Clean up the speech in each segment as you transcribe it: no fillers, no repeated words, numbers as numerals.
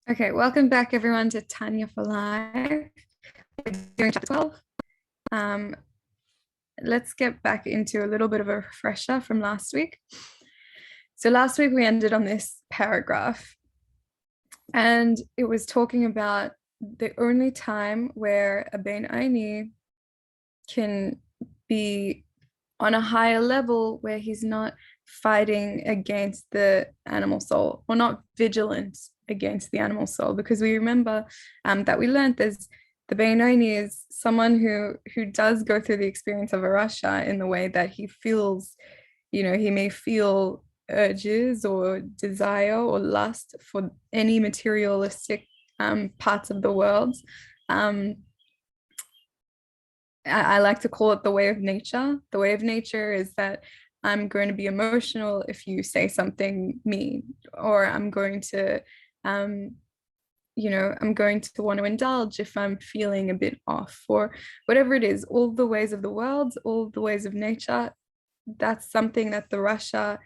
Okay, welcome back everyone to Tanya for Life. We're doing chapter 12. Let's get back into a little bit of a refresher from last week. So last week we ended on this paragraph, and it was talking about the only time where a Benoni can be on a higher level where he's not fighting against the animal soul, or not vigilant against the animal soul, because we remember that we learned there's the Benoni is someone who does go through the experience of a rasha in the way that he feels, he may feel urges or desire or lust for any materialistic parts of the world. I like to call it the way of nature. The way of nature is that I'm going to be emotional if you say something mean, or I'm going to want to indulge if I'm feeling a bit off, or whatever it is. All the ways of the world, all the ways of nature, that's something that the rasha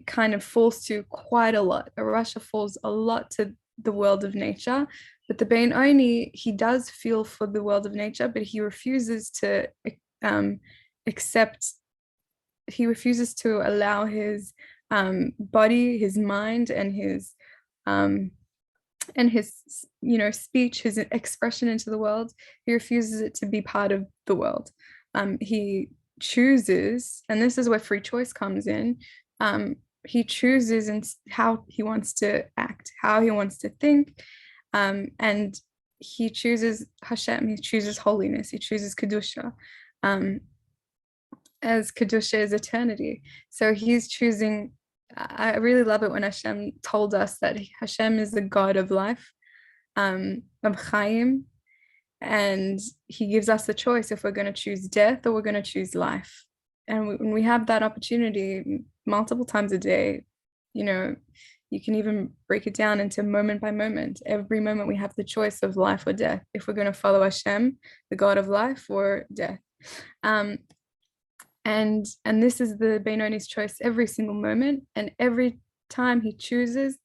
kind of falls to quite a lot. A rasha falls a lot to the world of nature, but the Benoni, he does feel for the world of nature, but he refuses to he refuses to allow his body, his mind, and his speech, his expression into the world. He refuses it to be part of the world. He chooses, and this is where free choice comes in. He chooses and how he wants to act, how he wants to think, and he chooses Hashem. He chooses holiness. He chooses Kedusha, as Kedusha is eternity. So he's choosing. I really love it when Hashem told us that Hashem is the God of life, of Chaim, and he gives us the choice if we're going to choose death or we're going to choose life. And when we have that opportunity multiple times a day, you can even break it down into moment by moment. Every moment we have the choice of life or death, if we're going to follow Hashem, the God of life, or death. And this is the Benoni's choice every single moment, and every time he chooses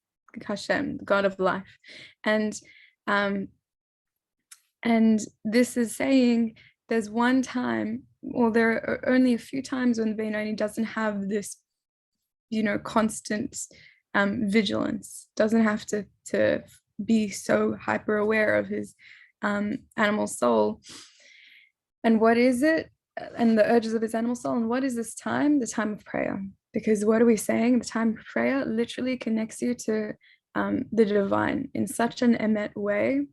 Hashem, the God of life. And this is saying there's one time, or there are only a few times when the Benoni doesn't have this, constant vigilance, doesn't have to be so hyper aware of his animal soul. And what is it? And the urges of his animal soul. And what is this time? The time of prayer. Because what are we saying? The time of prayer literally connects you to the divine in such an emet way,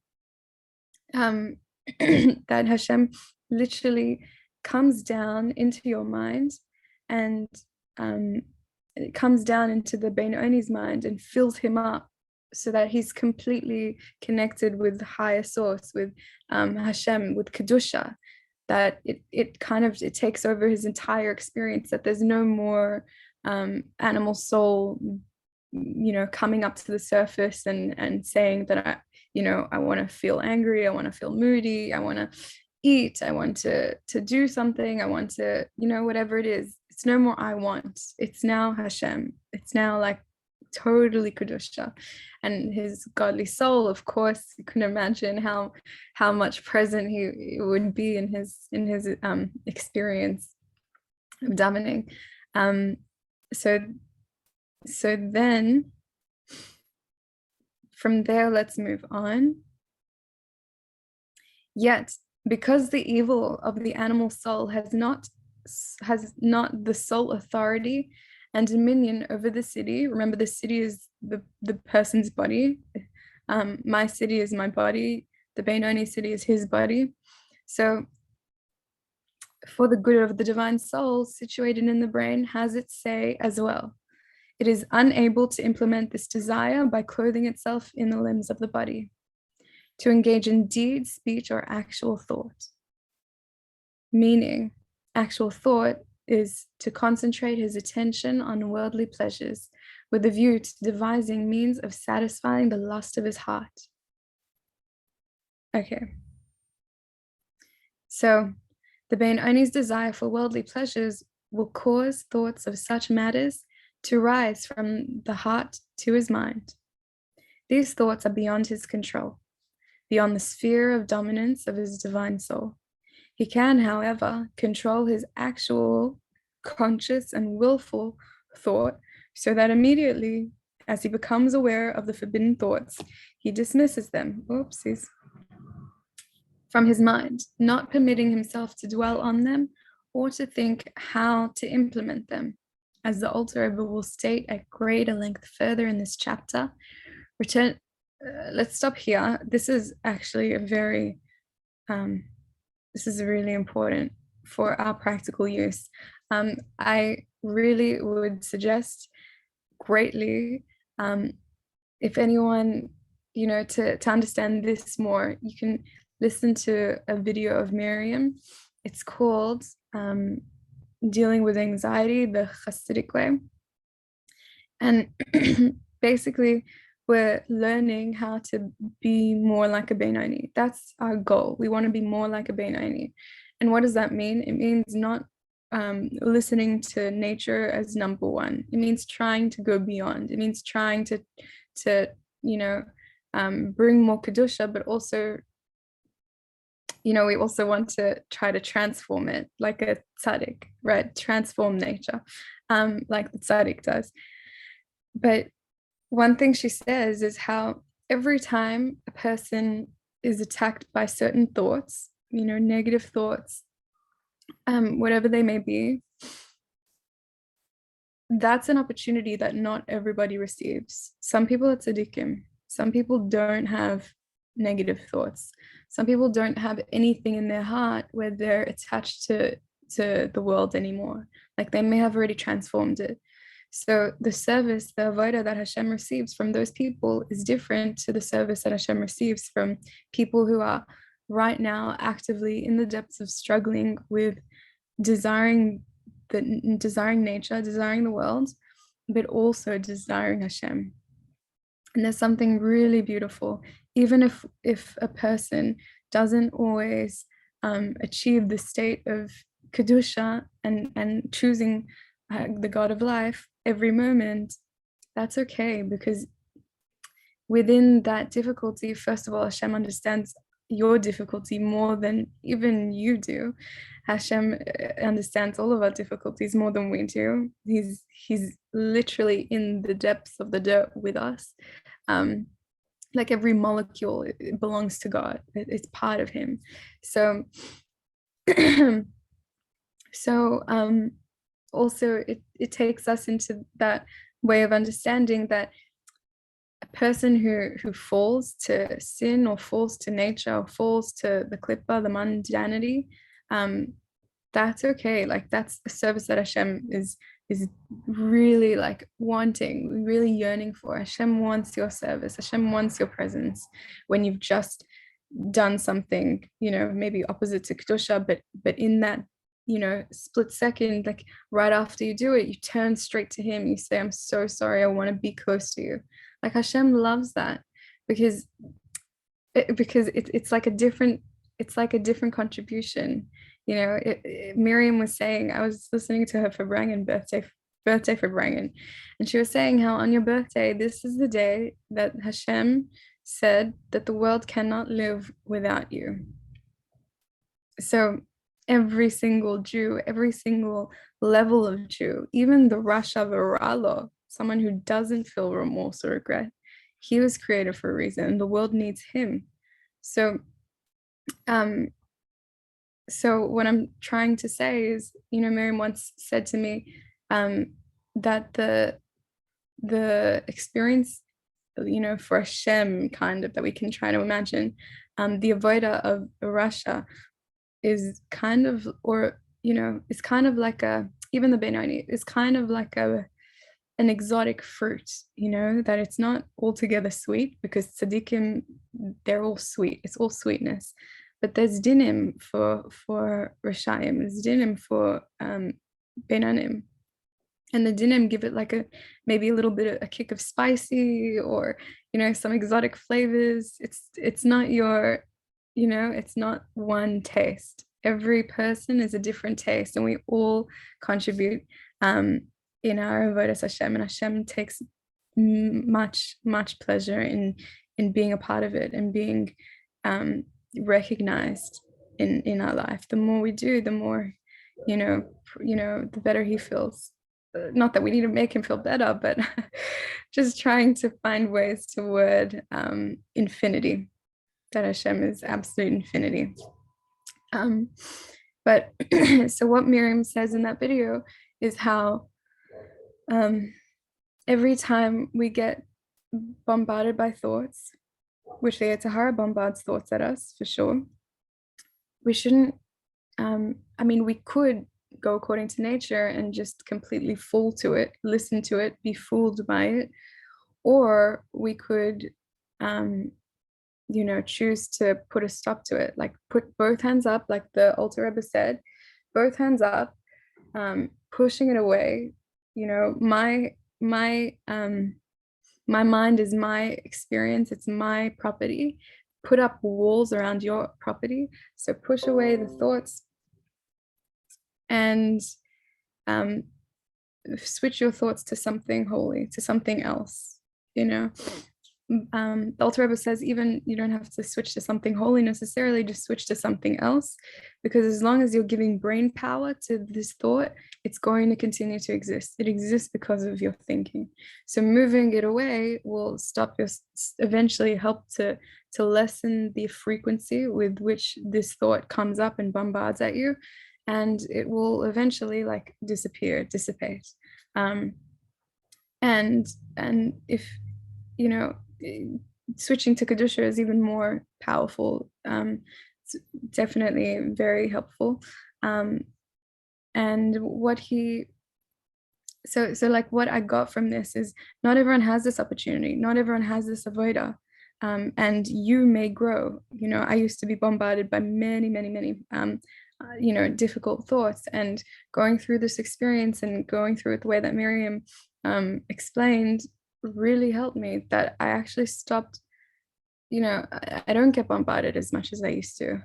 that Hashem literally comes down into your mind, and it comes down into the Benoni's mind and fills him up, so that he's completely connected with the higher source, with Hashem, with Kedusha, that it takes over his entire experience, that there's no more animal soul, coming up to the surface and saying that I want to feel angry, I want to feel moody, I want to eat, I want to do something, I want to, whatever it is. It's no more I want. It's now Hashem. It's now like totally Kedusha. And his godly soul, of course, you can imagine how much present he would be in his experience of davening. So then from there, let's move on. Yet, because the evil of the animal soul has not the sole authority and dominion over the city. Remember, the city is the person's body. My city is my body. The Benoni city is his body. So for the good of the divine soul situated in the brain has its say as well. It is unable to implement this desire by clothing itself in the limbs of the body, to engage in deed, speech, or actual thought. Meaning, actual thought is to concentrate his attention on worldly pleasures with a view to devising means of satisfying the lust of his heart. Okay. So the Benoni's desire for worldly pleasures will cause thoughts of such matters to rise from the heart to his mind. These thoughts are beyond his control, beyond the sphere of dominance of his divine soul. He can, however, control his actual conscious and willful thought so that immediately, as he becomes aware of the forbidden thoughts, he dismisses them, oopsies, from his mind, not permitting himself to dwell on them or to think how to implement them. As the Alter Rebbe will state at greater length further in this chapter, let's stop here. This is actually this is really important for our practical use. I really would suggest greatly, if anyone, to understand this more, you can listen to a video of Miriam. It's called Dealing with Anxiety the Hasidic Way. And basically, we're learning how to be more like a Benoni. That's our goal. We want to be more like a Benoni. And what does that mean? It means not listening to nature as number one. It means trying to go beyond. It means trying to bring more Kedusha, but also, we also want to try to transform it like a tzaddik, right? Transform nature, like the tzaddik does. But one thing she says is how every time a person is attacked by certain thoughts, negative thoughts, whatever they may be, that's an opportunity that not everybody receives. Some people are tzaddikim. Some people don't have negative thoughts. Some people don't have anything in their heart where they're attached to the world anymore. Like they may have already transformed it. So the service, the avodah that Hashem receives from those people is different to the service that Hashem receives from people who are right now actively in the depths of struggling with desiring nature, desiring the world, but also desiring Hashem. And there's something really beautiful, even if a person doesn't always achieve the state of Kedusha and choosing the God of life every moment, that's okay, because within that difficulty, first of all, Hashem understands your difficulty more than even you do. Hashem understands all of our difficulties more than we do. He's literally in the depths of the dirt with us. Like every molecule, it belongs to God. It's part of him. So also it takes us into that way of understanding that a person who falls to sin or falls to nature or falls to the klipa, the mundanity, that's okay. Like that's a service that Hashem is really like wanting, really yearning for. Hashem wants your service. Hashem wants your presence when you've just done something, maybe opposite to Kedusha, but in that split second, like right after you do it, you turn straight to him. You say, I'm so sorry. I want to be close to you. Like Hashem loves that because it's like a different contribution. Miriam was saying, I was listening to her for Brangen birthday for Brangen, and she was saying how on your birthday, this is the day that Hashem said that the world cannot live without you. So every single Jew, every single level of Jew, even the Rasha Varalo, someone who doesn't feel remorse or regret, he was created for a reason, and the world needs him. So what I'm trying to say is, Miriam once said to me that the experience, for Hashem, kind of, that we can try to imagine, the avodah of Rasha is kind of, it's kind of like even the Benoni is kind of like an exotic fruit, that it's not altogether sweet, because tzaddikim, they're all sweet. It's all sweetness. But there's dinim for Rashayim, there's dinim for Benonim. And the dinim give it like maybe a little bit of a kick of spicy, or, some exotic flavors. It's not it's not one taste. Every person is a different taste, and we all contribute in our avodas Hashem, and Hashem takes much pleasure in being a part of it and being recognized in our life. The more we do, the more, the better he feels. Not that we need to make him feel better, but just trying to find ways to word infinity, that Hashem is absolute infinity. But so what Miriam says in that video is how every time we get bombarded by thoughts, which the hara bombards thoughts at us for sure, we shouldn't, we could go according to nature and just completely fall to it, listen to it, be fooled by it, or we could choose to put a stop to it, like put both hands up, like the Alter Rebbe said, both hands up, pushing it away. My mind is my experience, it's my property. Put up walls around your property. So push away the thoughts and switch your thoughts to something holy, to something else. The Alter Rebbe says even you don't have to switch to something holy necessarily, just switch to something else, because as long as you're giving brain power to this thought, it's going to continue to exist. It exists because of your thinking. So moving it away will eventually help to lessen the frequency with which this thought comes up and bombards at you, and it will eventually dissipate. And if switching to Kedusha is even more powerful. It's definitely very helpful. And what what I got from this is not everyone has this opportunity. Not everyone has this avodah. And you may grow. I used to be bombarded by many, many, many, difficult thoughts, and going through this experience and going through it the way that Miriam explained really helped me, that I actually stopped, I don't get bombarded as much as I used to.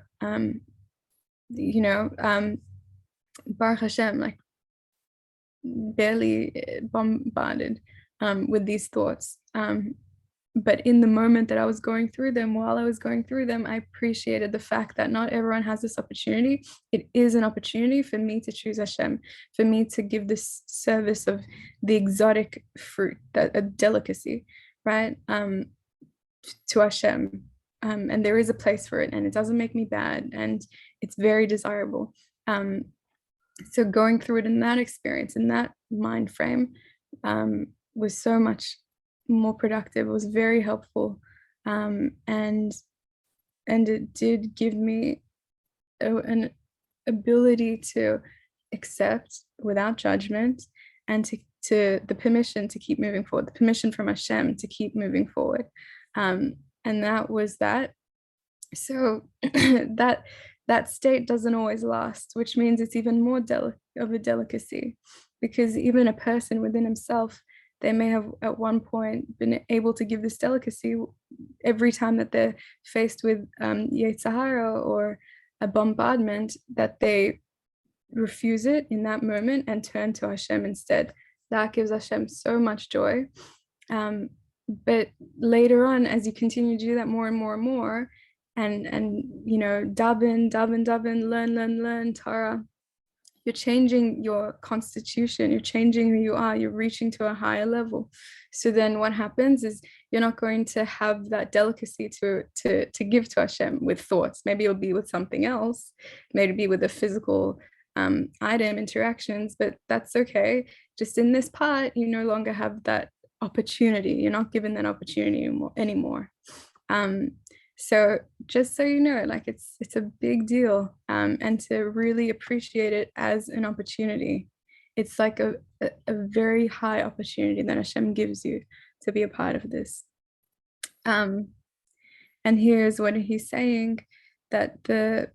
Baruch Hashem, barely bombarded with these thoughts. But in the moment that I was going through them, while I was going through them, I appreciated the fact that not everyone has this opportunity. It is an opportunity for me to choose Hashem, for me to give this service of the exotic fruit, that a delicacy, right, to Hashem. And there is a place for it, and it doesn't make me bad, and it's very desirable. So going through it in that experience, in that mind frame, was so much more productive. It was very helpful, and it did give me an ability to accept without judgment, and to the permission to keep moving forward, the permission from Hashem to keep moving forward, and that was that. So that state doesn't always last, which means it's even more of a delicacy, because even a person within himself, they may have at one point been able to give this delicacy every time that they're faced with yetzer or a bombardment, that they refuse it in that moment and turn to Hashem instead. That gives Hashem so much joy. But later on, as you continue to do that more and more and more, and daven, learn Torah, you're changing your constitution, you're changing who you are, you're reaching to a higher level. So then what happens is you're not going to have that delicacy to give to Hashem with thoughts. Maybe it'll be with something else, maybe be with a physical item, interactions, but that's okay. Just in this part, you no longer have that opportunity. You're not given that opportunity anymore. So just so you know, it's a big deal, and to really appreciate it as an opportunity. It's like a very high opportunity that Hashem gives you to be a part of this. And here's what he's saying, that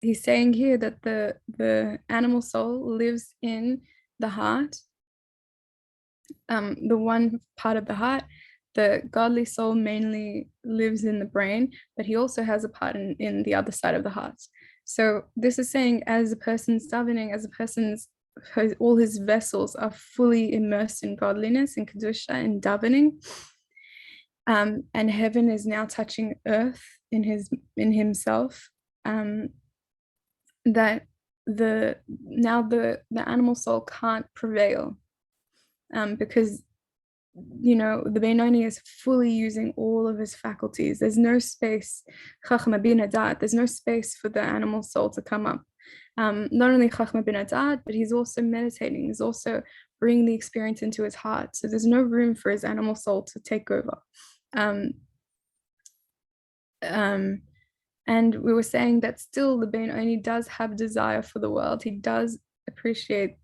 he's saying here that the animal soul lives in the heart, the one part of the heart. The godly soul mainly lives in the brain, but he also has a part in the other side of the heart. So this is saying, as a person's davening, as a person's all his vessels are fully immersed in godliness, in Kedusha, in davening. And heaven is now touching earth in himself. That the animal soul can't prevail, because the Benoni is fully using all of his faculties. There's no space, there's no space for the animal soul to come up. Not only Chachma bin Adad, but he's also meditating. He's also bringing the experience into his heart. So there's no room for his animal soul to take over. And we were saying that still the Benoni does have desire for the world. He does appreciate,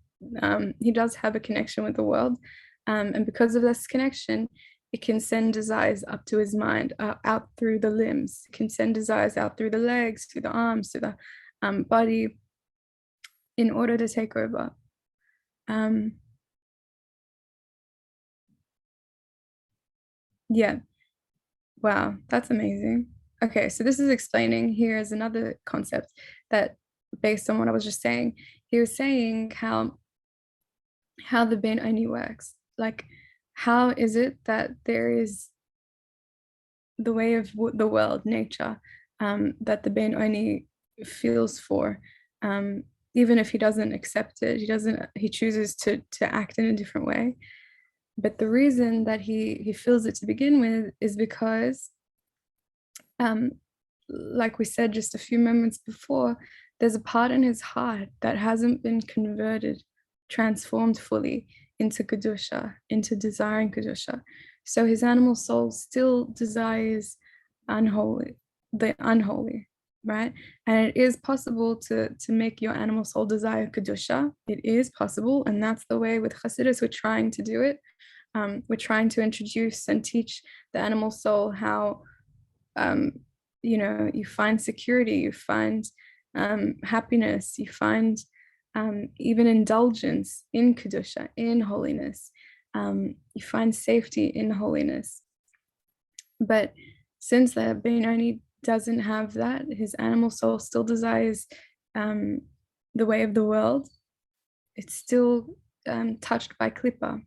he does have a connection with the world. And because of this connection, it can send desires up to his mind, out through the limbs. It can send desires out through the legs, through the arms, through the body, in order to take over. Yeah. Wow, that's amazing. Okay, so this is explaining, here's another concept that, based on what I was just saying, he was saying how the Benoni works. Like, how is it that there is the way of the world, nature, that the Benoni feels for, even if he doesn't accept it, he chooses to act in a different way. But the reason that he feels it to begin with is because, like we said just a few moments before, there's a part in his heart that hasn't been converted, transformed fully into Kedusha, into desiring Kedusha. So his animal soul still desires the unholy, right? And it is possible to make your animal soul desire Kedusha. It is possible, and that's the way with Chassidus we're trying to do it. We're trying to introduce and teach the animal soul how, you find security, you find happiness, you find even indulgence in Kedusha, in holiness. You find safety in holiness. But since the Benoni doesn't have that, his animal soul still desires the way of the world. It's still touched by klipa,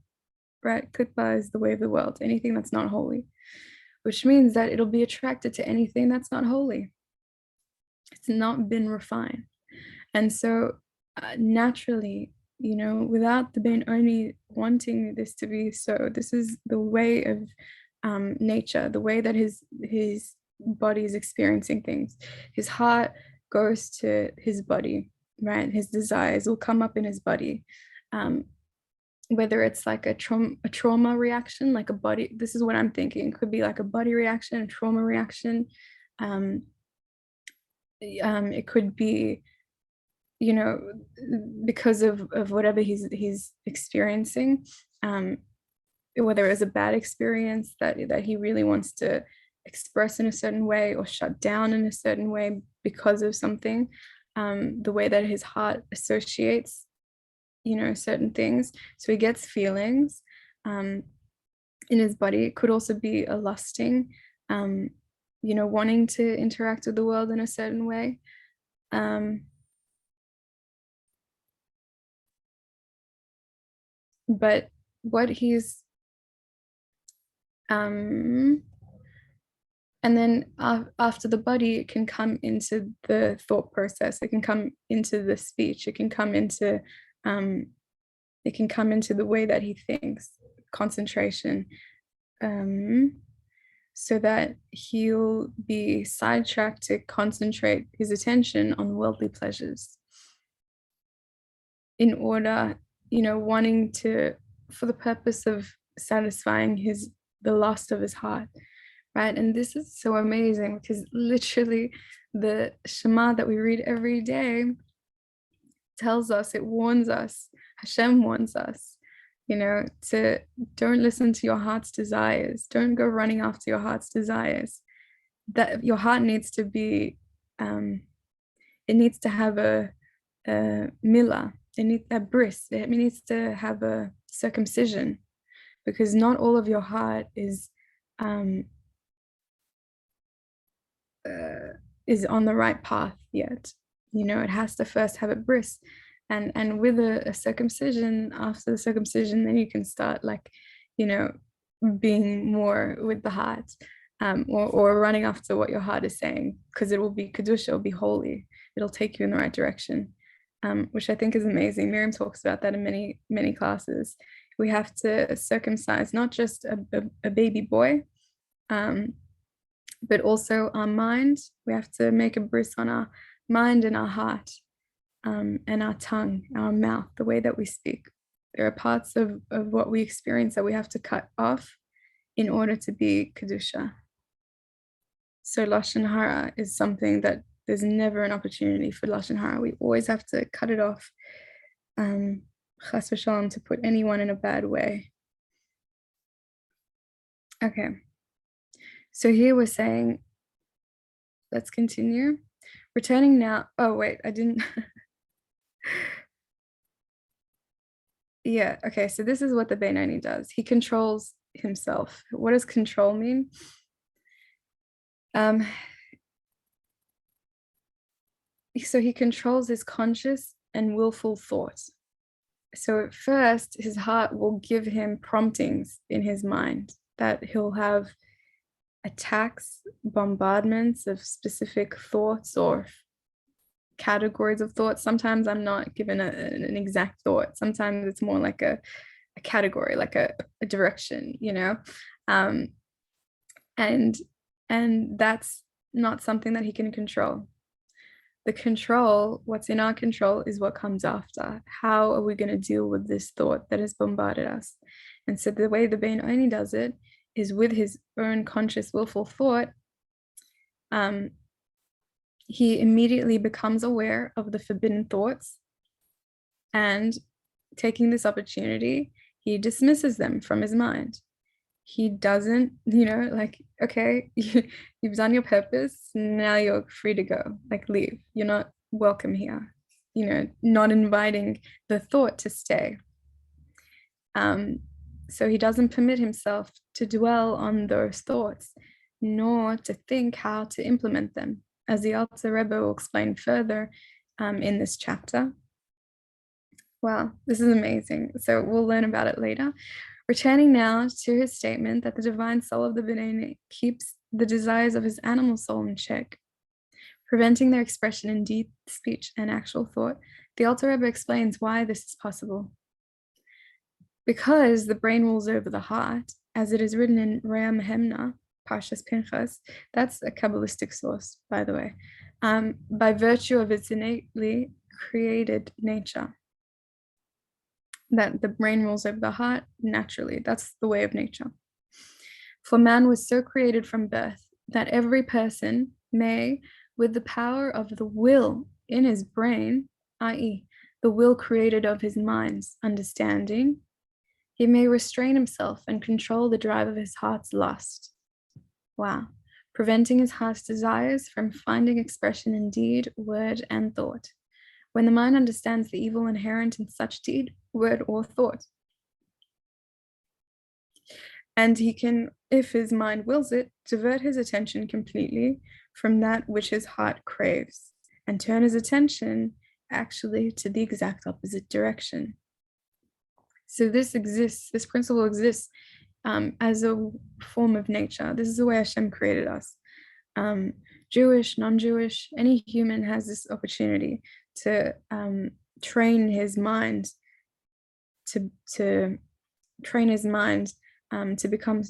right? Klipa is the way of the world, anything that's not holy, which means that it'll be attracted to anything that's not holy. It's not been refined. And so naturally, without the Benoni wanting this to be so, this is the way of nature, the way that his body is experiencing things. His heart goes to his body, right? His desires will come up in his body. Whether it's like a trauma reaction, like a body, this is what I'm thinking, it could be like a body reaction, a trauma reaction. It could be, because of whatever he's experiencing, whether it's a bad experience that he really wants to express in a certain way or shut down in a certain way because of something, the way that his heart associates certain things. So he gets feelings in his body. It could also be a lusting, wanting to interact with the world in a certain way. But what he's and then after the body, it can come into the thought process, it can come into the speech, it can come into the way that he thinks, concentration, so that he'll be sidetracked to concentrate his attention on worldly pleasures in order, wanting to, for the purpose of satisfying the lust of his heart, right? And this is so amazing because literally the Shema that we read every day tells us, it warns us, Hashem warns us, to don't listen to your heart's desires, don't go running after your heart's desires. That your heart needs to be, it needs to have a milah, it needs a bris, it needs to have a circumcision, because not all of your heart is on the right path yet. It has to first have a bris. And with a circumcision, after the circumcision, then you can start like, being more with the heart, or running after what your heart is saying, because it will be Kedusha, it'll be holy, it'll take you in the right direction, which I think is amazing. Miriam talks about that in many, many classes. We have to circumcise not just a baby boy, but also our mind. We have to make a bris on our mind and our heart, and our tongue, our mouth, the way that we speak. There are parts of what we experience that we have to cut off in order to be Kedusha. So Lashon Hara is something that there's never an opportunity for Lashon Hara. We always have to cut it off, Chas v'shalom, to put anyone in a bad way. Okay. So here we're saying, let's continue. Returning now. Oh, wait, I didn't. Yeah, okay, so this is what the Benoni does. He controls himself. What does control mean? So he controls his conscious and willful thoughts. So at first, his heart will give him promptings in his mind that he'll have attacks, bombardments of specific thoughts or categories of thoughts. Sometimes I'm not given an exact thought. Sometimes it's more like a category, like a direction, and that's not something that he can control. The control, what's in our control, is what comes after. How are we going to deal with this thought that has bombarded us? And so the way the Benoni does it is with his own conscious, willful thought. He immediately becomes aware of the forbidden thoughts, and taking this opportunity, he dismisses them from his mind. He doesn't, like, okay, you've done your purpose, now you're free to go, like, leave. You're not welcome here, not inviting the thought to stay. So he doesn't permit himself to dwell on those thoughts, nor to think how to implement them, as the yetzer Rabbi will explain further in this chapter. Wow, this is amazing. So we'll learn about it later. Returning now to his statement that the divine soul of the Benoni keeps the desires of his animal soul in check, preventing their expression in deed, speech, and actual thought, the yetzer Rabbi explains why this is possible. Because the brain rules over the heart, as it is written in Re'ah Mehemna, Parshas Pinchas, that's a Kabbalistic source, by the way, by virtue of its innately created nature. That the brain rules over the heart naturally. That's the way of nature. For man was so created from birth that every person may, with the power of the will in his brain, i.e., the will created of his mind's understanding, he may restrain himself and control the drive of his heart's lust. Wow. Preventing his heart's desires from finding expression in deed, word, and thought. When the mind understands the evil inherent in such deed, word, or thought. And he can, if his mind wills it, divert his attention completely from that which his heart craves, and turn his attention actually to the exact opposite direction. So this principle exists as a form of nature. This is the way Hashem created us. Jewish, non-Jewish, any human has this opportunity to train his mind to train his mind to become,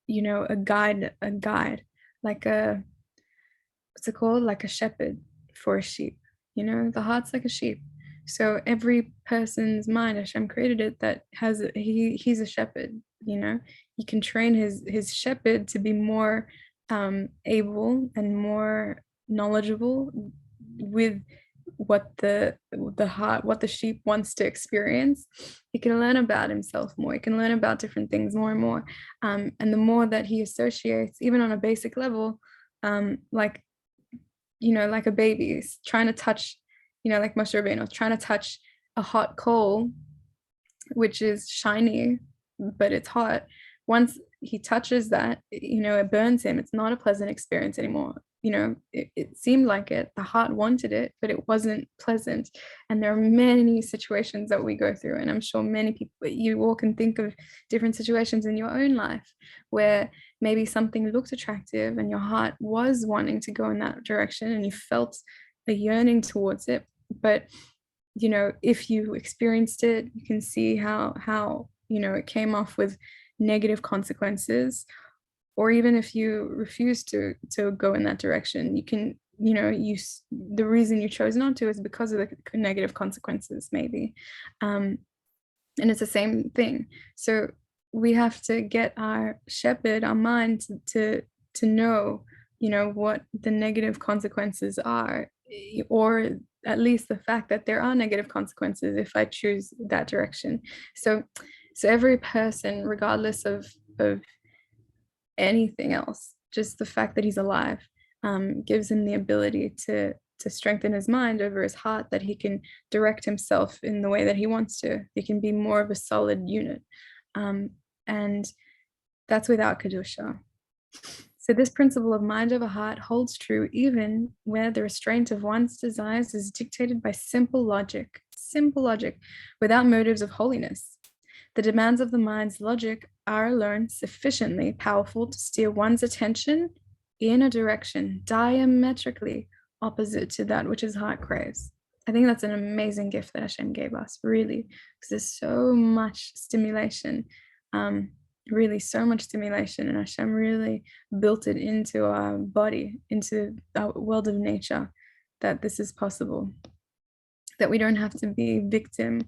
a guide, like what's it called? Like a shepherd for a sheep. The heart's like a sheep. So every person's mind, Hashem created it, that has he's a shepherd. He can train his shepherd to be more able and more knowledgeable with what the heart, what the sheep wants to experience. He can learn about himself more. He can learn about different things more and more. And the more that he associates, even on a basic level, like a baby is trying to touch, like Moshe Rabbeinu, trying to touch a hot coal, which is shiny, but it's hot. Once he touches that, it burns him. It's not a pleasant experience anymore. it seemed like it, the heart wanted it, but it wasn't pleasant. And there are many situations that we go through, and I'm sure many people, you all can think of different situations in your own life where maybe something looked attractive and your heart was wanting to go in that direction and you felt a yearning towards it. But if you experienced it, you can see how it came off with negative consequences. Or even if you refuse to go in that direction, you can, the reason you chose not to is because of the negative consequences, maybe. And it's the same thing. So we have to get our shepherd, our mind, to know, what the negative consequences are, or at least the fact that there are negative consequences if I choose that direction. So every person, regardless of anything else, just the fact that he's alive, gives him the ability to strengthen his mind over his heart, that he can direct himself in the way that he wants to. He can be more of a solid unit, and that's without Kedusha. So this principle of mind over heart holds true even where the restraint of one's desires is dictated by simple logic, without motives of holiness. The demands of the mind's logic are alone sufficiently powerful to steer one's attention in a direction diametrically opposite to that which his heart craves. I think that's an amazing gift that Hashem gave us, really, because there's so much stimulation, really so much stimulation, and Hashem really built it into our body, into our world of nature, that this is possible, that we don't have to be victim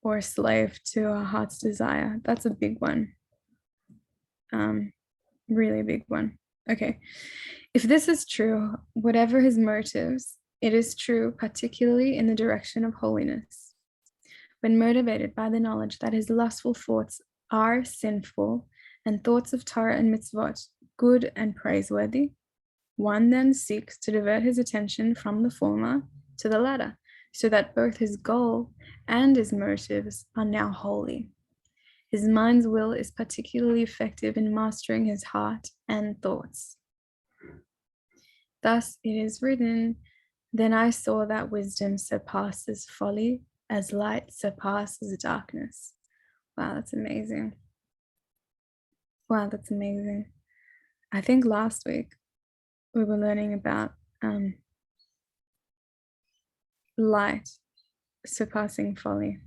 or slave to our heart's desire. That's a big one. Really big one. Okay. If this is true, whatever his motives, it is true, particularly in the direction of holiness. When motivated by the knowledge that his lustful thoughts are sinful and thoughts of Torah and mitzvot good and praiseworthy, one then seeks to divert his attention from the former to the latter, so that both his goal and his motives are now holy. His mind's will is particularly effective in mastering his heart and thoughts. Thus it is written, "Then I saw that wisdom surpasses folly, as light surpasses darkness." Wow, that's amazing. Wow, that's amazing. I think last week we were learning about light surpassing folly.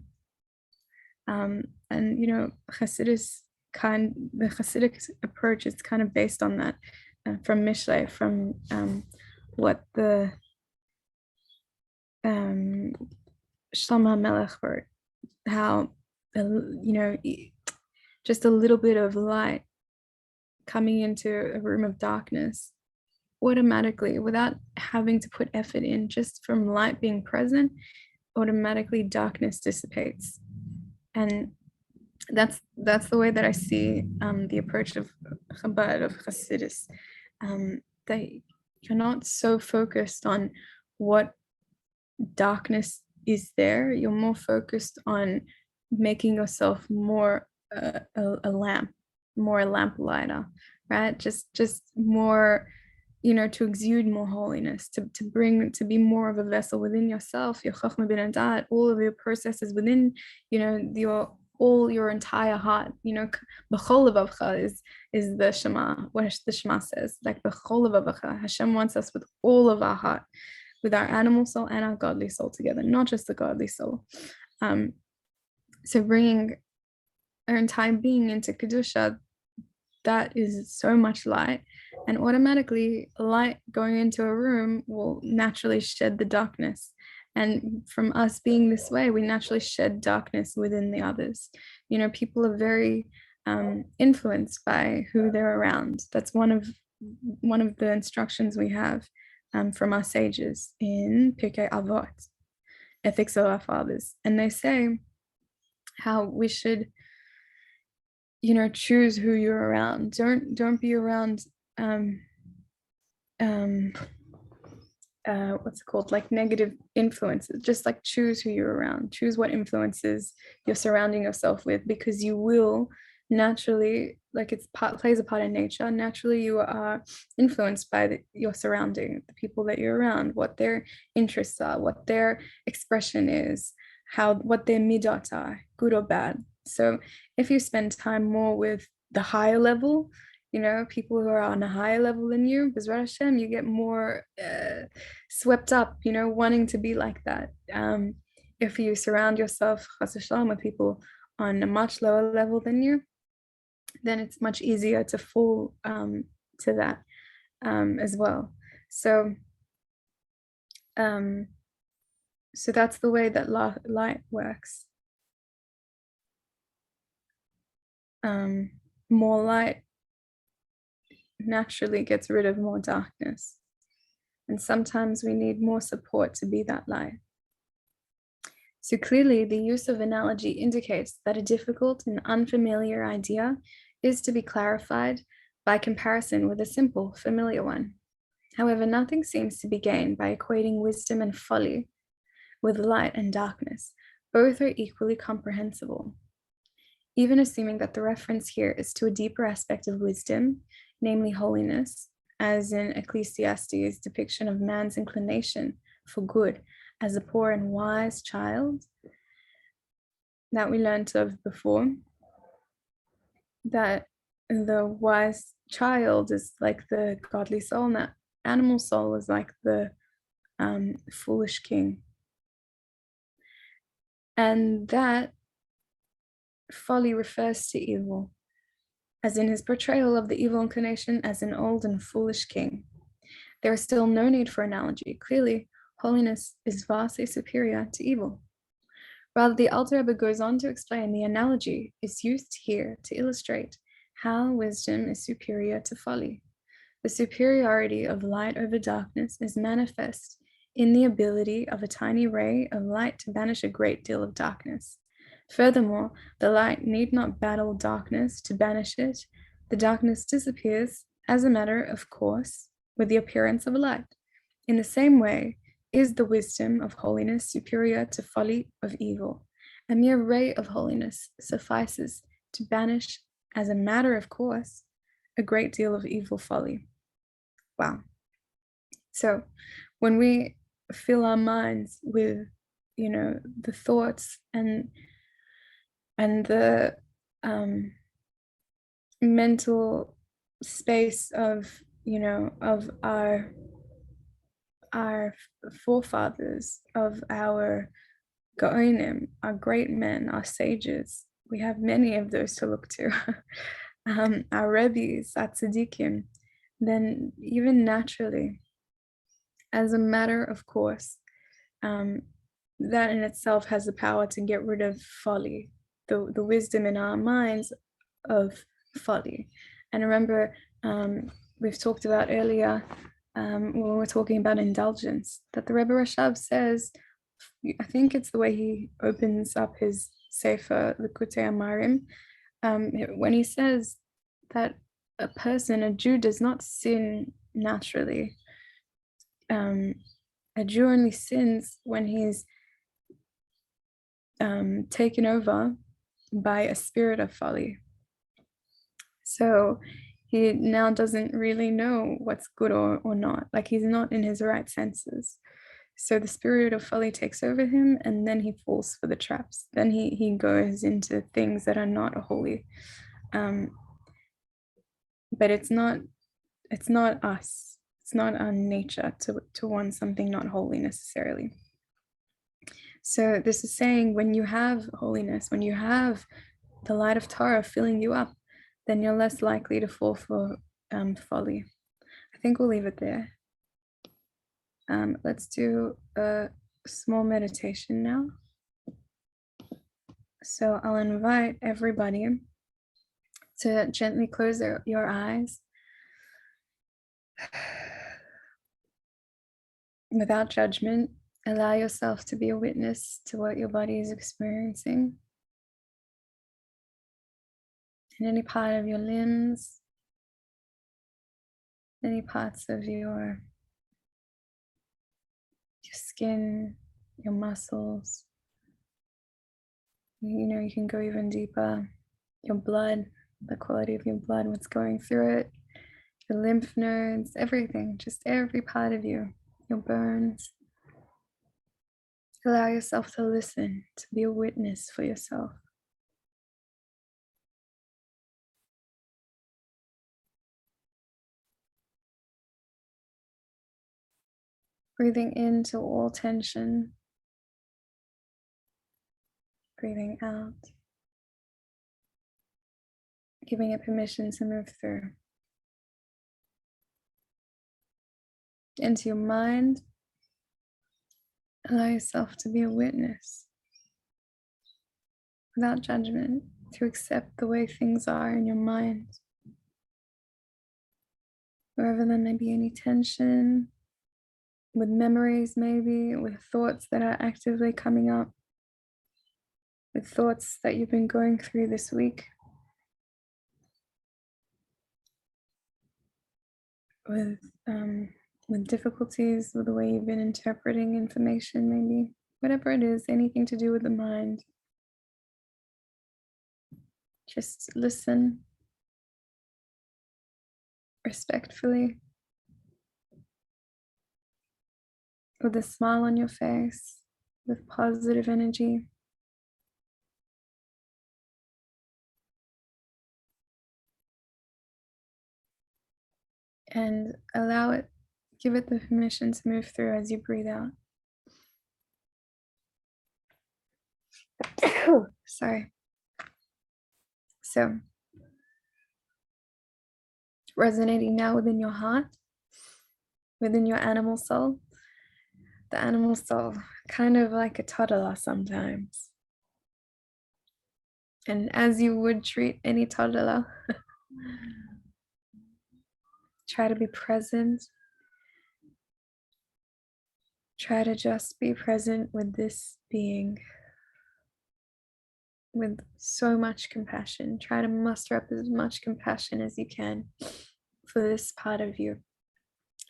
And the Hasidic approach is kind of based on that, from Mishle, from what the Shlomo Melech wrote, how just a little bit of light coming into a room of darkness, automatically, without having to put effort in, just from light being present, automatically darkness dissipates. And that's the way that I see the approach of Chabad, of Hasidus. That you're not so focused on what darkness is there. You're more focused on making yourself more a lamp, more a lamp lighter, right? Just more, to exude more holiness, to be more of a vessel within yourself, your chachma bin adat, all of your processes within, your entire heart. B'chol levavcha is the Shema, what the Shema says, like b'chol levavcha. Hashem wants us with all of our heart, with our animal soul and our godly soul together, not just the godly soul. So bringing our entire being into Kedusha, that is so much light, and automatically light going into a room will naturally shed the darkness. And from us being this way, we naturally shed darkness within the others. People are very influenced by who they're around. That's one of the instructions we have from our sages in pIII Avot, Ethics of Our Fathers. And they say how we should choose who you're around. Don't be around what's it called, like negative influences. Just like choose who you're around, choose what influences you're surrounding yourself with, because you will naturally, like plays a part in nature. Naturally, you are influenced by your surrounding, the people that you're around, what their interests are, what their expression is, what their midot are, good or bad. So if you spend time more with the higher level, people who are on a higher level than you, B'ezrat Hashem, you get more swept up, wanting to be like that. If you surround yourself, chas v'shalom, with people on a much lower level than you, then it's much easier to fall to that as well. So that's the way that light works. More light naturally gets rid of more darkness. And sometimes we need more support to be that light. So clearly, the use of analogy indicates that a difficult and unfamiliar idea is to be clarified by comparison with a simple, familiar one. However, nothing seems to be gained by equating wisdom and folly with light and darkness. Both are equally comprehensible. Even assuming that the reference here is to a deeper aspect of wisdom, namely holiness, as in Ecclesiastes' depiction of man's inclination for good as a poor and wise child that we learned of before, that the wise child is like the godly soul, and that animal soul is like the foolish king. And that folly refers to evil, as in his portrayal of the evil inclination as an old and foolish king. There is still no need for analogy. Clearly, holiness is vastly superior to evil. Rather, the Alter Rebbe goes on to explain the analogy is used here to illustrate how wisdom is superior to folly. The superiority of light over darkness is manifest in the ability of a tiny ray of light to banish a great deal of darkness. Furthermore, the light need not battle darkness to banish it. The darkness disappears as a matter of course with the appearance of a light. In the same way, is the wisdom of holiness superior to folly of evil? A mere ray of holiness suffices to banish, as a matter of course, a great deal of evil folly. Wow. So when we fill our minds with, the thoughts and the mental space of, of our forefathers, of our Gaonim, our great men, our sages. We have many of those to look to. Our Rebbes, our tzaddikim. Then even naturally, as a matter of course, that in itself has the power to get rid of folly, the wisdom in our minds of folly. And remember, we've talked about earlier, when we were talking about indulgence, that the Rebbe Rashav says, I think it's the way he opens up his Sefer, the Kutei Amarim, when he says that a Jew does not sin naturally. A Jew only sins when he's taken over by a spirit of folly. So he now doesn't really know what's good or not, like he's not in his right senses. So the spirit of folly takes over him, and then he falls for the traps. Then he goes into things that are not holy. But it's not us. It's not our nature to want something not holy necessarily. So this is saying, when you have holiness, when you have the light of Torah filling you up, then you're less likely to fall for folly. I think we'll leave it there. Let's do a small meditation now. So I'll invite everybody to gently close your eyes without judgment. Allow yourself to be a witness to what your body is experiencing. In any part of your limbs, any parts of your skin, your muscles. You can go even deeper. Your blood, the quality of your blood, what's going through it, your lymph nodes, everything, just every part of you, your bones. Allow yourself to listen, to be a witness for yourself. Breathing into all tension, breathing out, giving it permission to move through. Into your mind, allow yourself to be a witness without judgment, to accept the way things are in your mind. Wherever there may be any tension, with memories maybe, with thoughts that are actively coming up, with thoughts that you've been going through this week, with difficulties with the way you've been interpreting information, maybe whatever it is, anything to do with the mind. Just listen respectfully, with a smile on your face, with positive energy. And allow it, give it the permission to move through as you breathe out. Sorry. So, resonating now within your heart, within your animal soul. The animal soul, kind of like a toddler sometimes. And as you would treat any toddler, try to be present. Try to just be present with this being with so much compassion. Try to muster up as much compassion as you can for this part of you.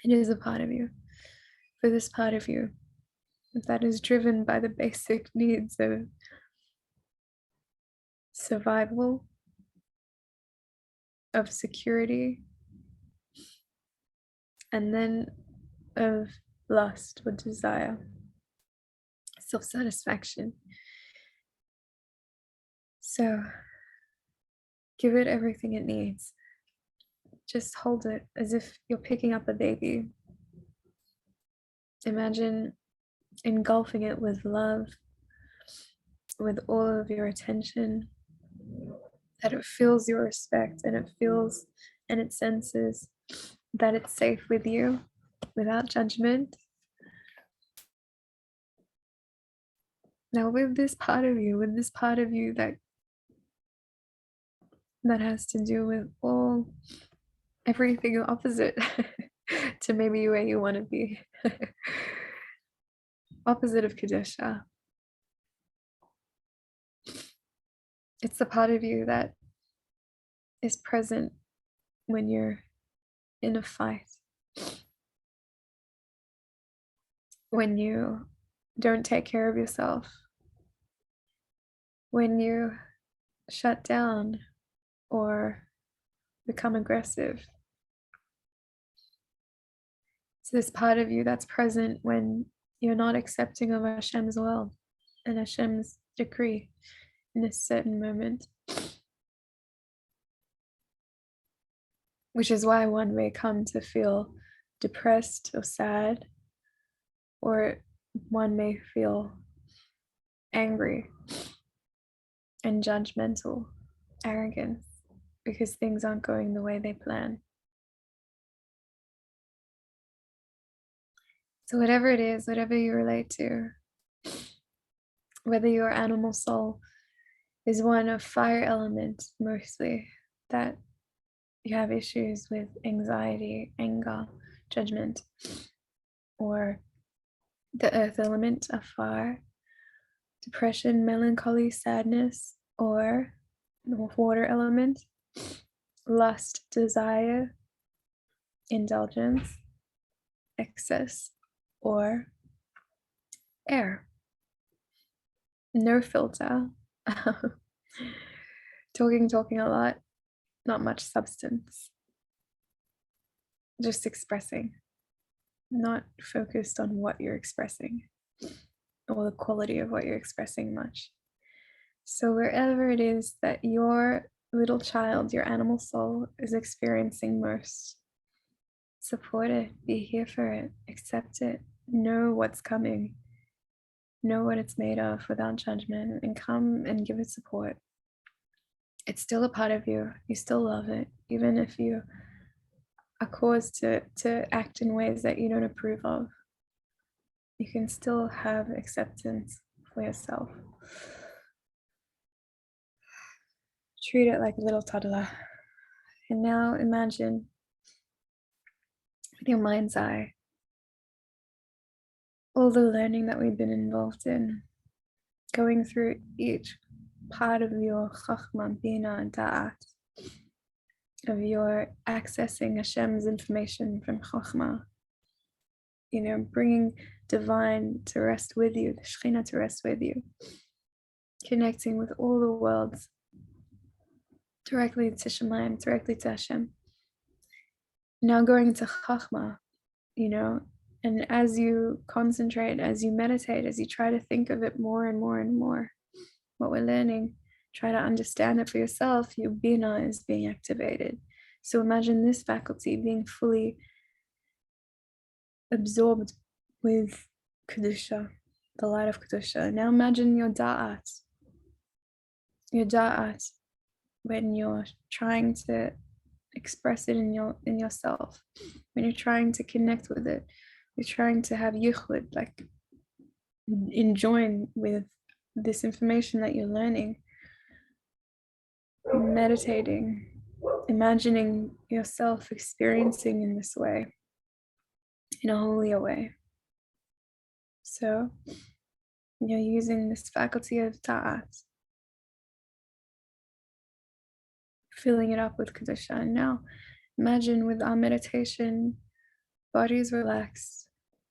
It is a part of you. For this part of you that is driven by the basic needs of survival, of security, and then of lust or desire, self-satisfaction. So give it everything it needs. Just hold it as if you're picking up a baby. Imagine engulfing it with love, with all of your attention, that it feels your respect and it feels and it senses that it's safe with you without judgment. Now with this part of you that has to do with everything opposite to maybe where you want to be. Opposite of Kedusha. It's the part of you that is present when you're in a fight, when you don't take care of yourself, when you shut down or become aggressive. It's this part of you that's present when you're not accepting of Hashem's will and Hashem's decree in a certain moment. Which is why one may come to feel depressed or sad, or one may feel angry and judgmental, arrogant, because things aren't going the way they plan. So whatever it is, whatever you relate to, whether your animal soul is one of fire element mostly, that you have issues with anxiety, anger, judgment, or the earth element of fire, depression, melancholy, sadness, or the water element, lust, desire, indulgence, excess, or air. No filter. Talking a lot. not much substance, just expressing, not focused on what you're expressing or the quality of what you're expressing much. So wherever it is that your little child, your animal soul, is experiencing most, support it, be here for it, accept it, know what's coming, know what it's made of without judgment, and come and give it support. It's still a part of you. You still love it, even if you are caused to act in ways that you don't approve of. You can still have acceptance for yourself. Treat it like a little toddler. And now imagine with your mind's eye all the learning that we've been involved in, going through each part of your chachma, bina, da'at, of your accessing Hashem's information from chachma, bringing divine to rest with you, the Shekhinah to rest with you, connecting with all the worlds directly to Shemayim, directly to Hashem. Now going into chachma, and as you concentrate, as you meditate, as you try to think of it more and more and more, what we're learning, try to understand it for yourself, your bina is being activated. So imagine this faculty being fully absorbed with Kedusha, the light of Kedusha. Now imagine your da'at, when you're trying to express it in yourself, when you're trying to connect with it, you're trying to have yichud, like enjoying with this information that you're learning, meditating, imagining yourself experiencing in this way, in a holier way. So you're using this faculty of ta'at, filling it up with Kedusha. And now imagine with our meditation, body's relaxed,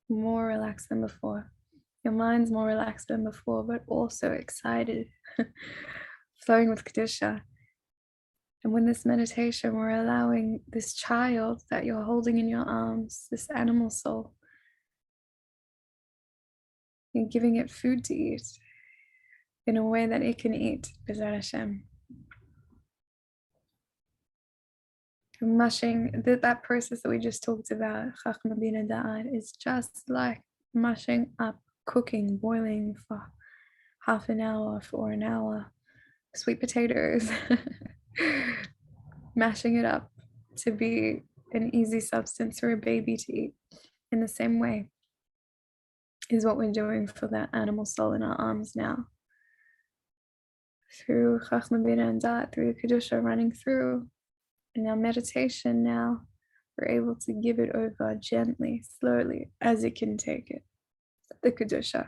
more relaxed than before. Your mind's more relaxed than before, but also excited, flowing with Kedusha. And with this meditation, we're allowing this child that you're holding in your arms, this animal soul, you're giving it food to eat in a way that it can eat, B'ezrat Hashem. Mushing, that process that we just talked about, Chachma Bina Da'at, is just like mushing up, cooking, boiling for half an hour, for an hour, sweet potatoes, mashing it up to be an easy substance for a baby to eat. In the same way is what we're doing for that animal soul in our arms now. Through Chachma Bina and Da'at, through the Kedusha running through. In our meditation now, we're able to give it over gently, slowly, as it can take it, the Kedusha.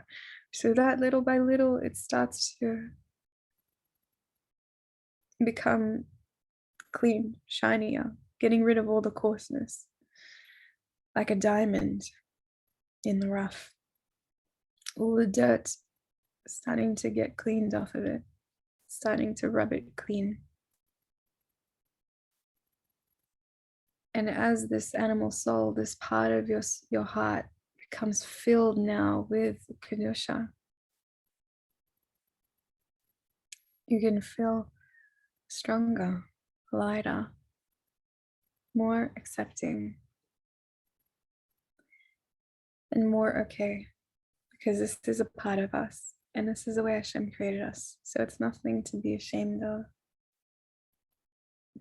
So that little by little, it starts to become clean, shinier, getting rid of all the coarseness, like a diamond in the rough. All the dirt starting to get cleaned off of it, starting to rub it clean. And as this animal soul, this part of your heart becomes filled now with Kedusha, you can feel stronger, lighter, more accepting, and more okay, because this is a part of us, and this is the way Hashem created us. So it's nothing to be ashamed of,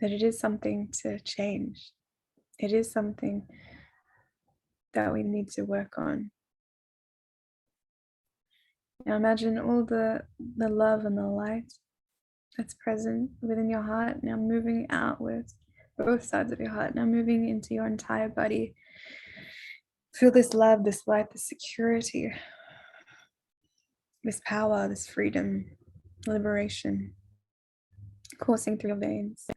but it is something to change. It is something that we need to work on. Now imagine all the love and the light that's present within your heart, now moving outwards, both sides of your heart, now moving into your entire body. Feel this love, this light, this security, this power, this freedom, liberation, coursing through your veins,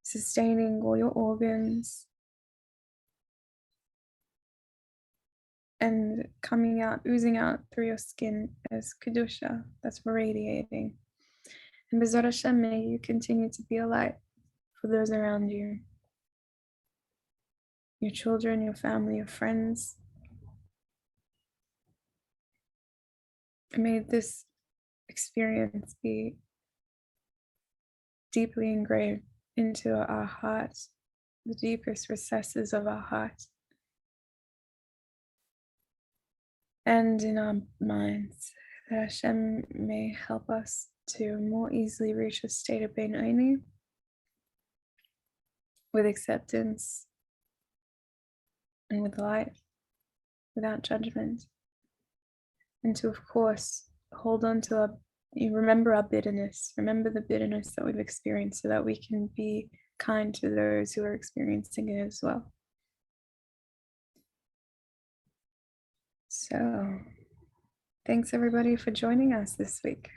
sustaining all your organs, and coming out, oozing out through your skin as Kedusha that's radiating. And B'ezrat Hashem, may you continue to be a light for those around you, your children, your family, your friends. And may this experience be deeply engraved into our hearts, the deepest recesses of our hearts, and in our minds, that Hashem may help us to more easily reach a state of Benoni with acceptance and with light, without judgment, and to, of course, hold on to remember our bitterness, remember the bitterness that we've experienced, so that we can be kind to those who are experiencing it as well. So, thanks everybody for joining us this week.